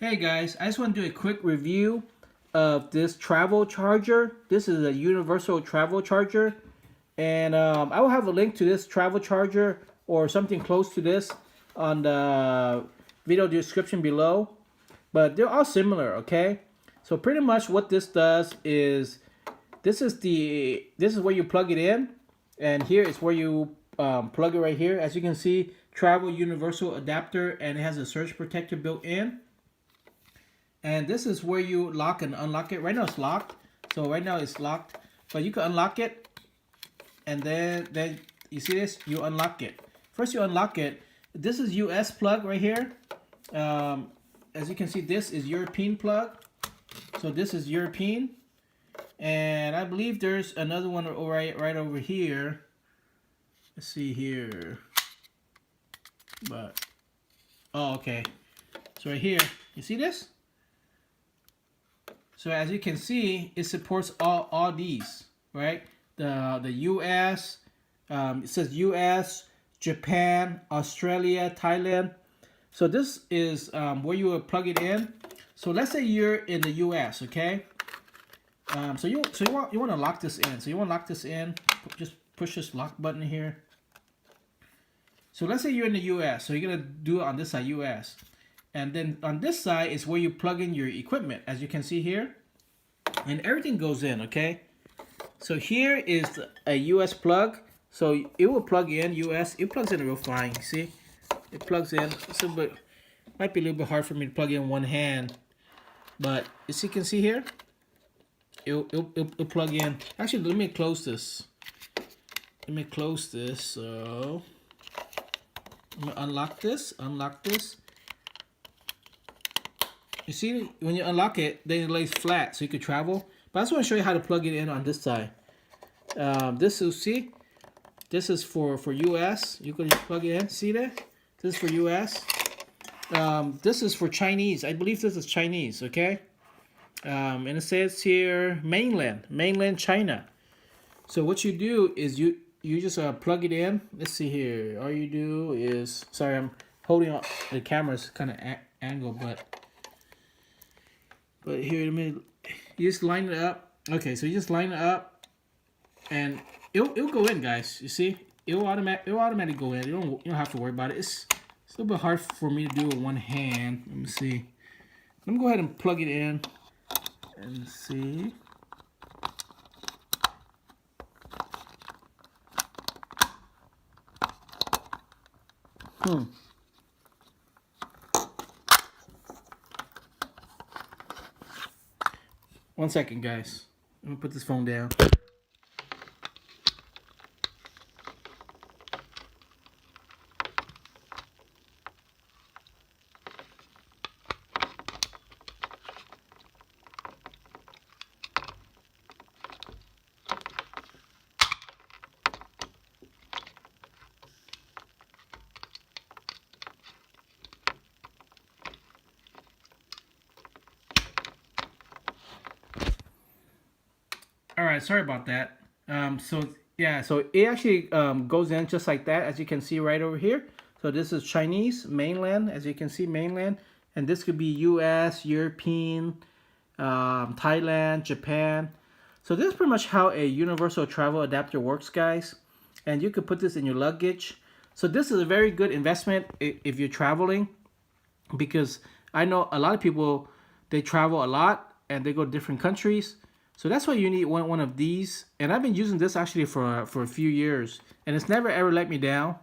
Hey guys, I just want to do a quick review of this travel charger. This is a universal travel charger, and I will have a link to this travel charger or something close to this on the video description below. But they're all similar, okay? So pretty much what this does is this is where you plug it in, and here is where you plug it right here. As you can see, travel universal adapter, and it has a surge protector built in. And this is where you lock and unlock it. Right now it's locked. So right now it's locked. But you can unlock it. And then you see this? You unlock it. First you unlock it. This is US plug right here. As you can see, this is European plug. So this is European. And I believe there's another one right over here. Let's see here. But, oh, okay. So right here, you see this? So as you can see, it supports all these, right? The US, it says US, Japan, Australia, Thailand. So this is where you would plug it in. So let's say you're in the US, okay? So you want to lock this in. So you want to lock this in. Just push this lock button here. So let's say you're in the US. So you're gonna do it on this side, US. And then on this side is where you plug in your equipment, as you can see here. And everything goes in, okay? So here is a US plug. So it will plug in US. It plugs in real fine, see? It plugs in. It's a bit, might be a little bit hard for me to plug in one hand. But as you can see here, it'll plug in. Actually, let me close this. Let me close this. So I'm gonna unlock this. Unlock this. You see, when you unlock it, then it lays flat, so you could travel. But I just want to show you how to plug it in on this side. This is for US. You can plug it in. See that? This is for US. This is for Chinese. I believe this is Chinese. Okay. And it says here mainland China. So what you do is you just plug it in. Let's see here. All you do is, sorry, I'm holding up the camera's kind of angle, but here, you just line it up. Okay, so you just line it up, and it'll go in, guys. You see, it'll automatically go in. You don't have to worry about it. It's a little bit hard for me to do with one hand. Let me see. Let me go ahead and plug it in and see. One second, guys. I'm gonna put this phone down. All right, sorry about that. So it actually goes in just like that, as you can see right over here. So this is Chinese mainland, as you can see, mainland, and this could be US, European, Thailand, Japan. So this is pretty much how a universal travel adapter works, guys. And you could put this in your luggage. So this is a very good investment if you're traveling, because I know a lot of people, they travel a lot and they go to different countries. So that's why you need one of these. And I've been using this actually for a few years, and it's never ever let me down.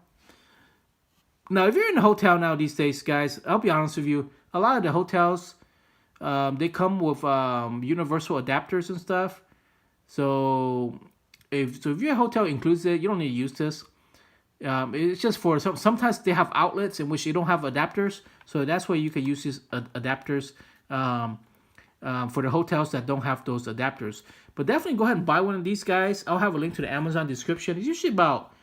Now, if you're in a hotel now these days, guys, I'll be honest with you, a lot of the hotels, they come with universal adapters and stuff. So if your hotel includes it, you don't need to use this. It's just for sometimes they have outlets in which they don't have adapters. So that's why you can use these adapters. For the hotels that don't have those adapters. But definitely go ahead and buy one of these, guys. I'll have a link to the Amazon description. It's usually about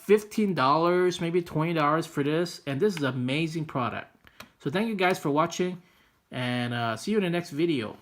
$15, maybe $20 for this. And this is an amazing product. So thank you guys for watching. And see you in the next video.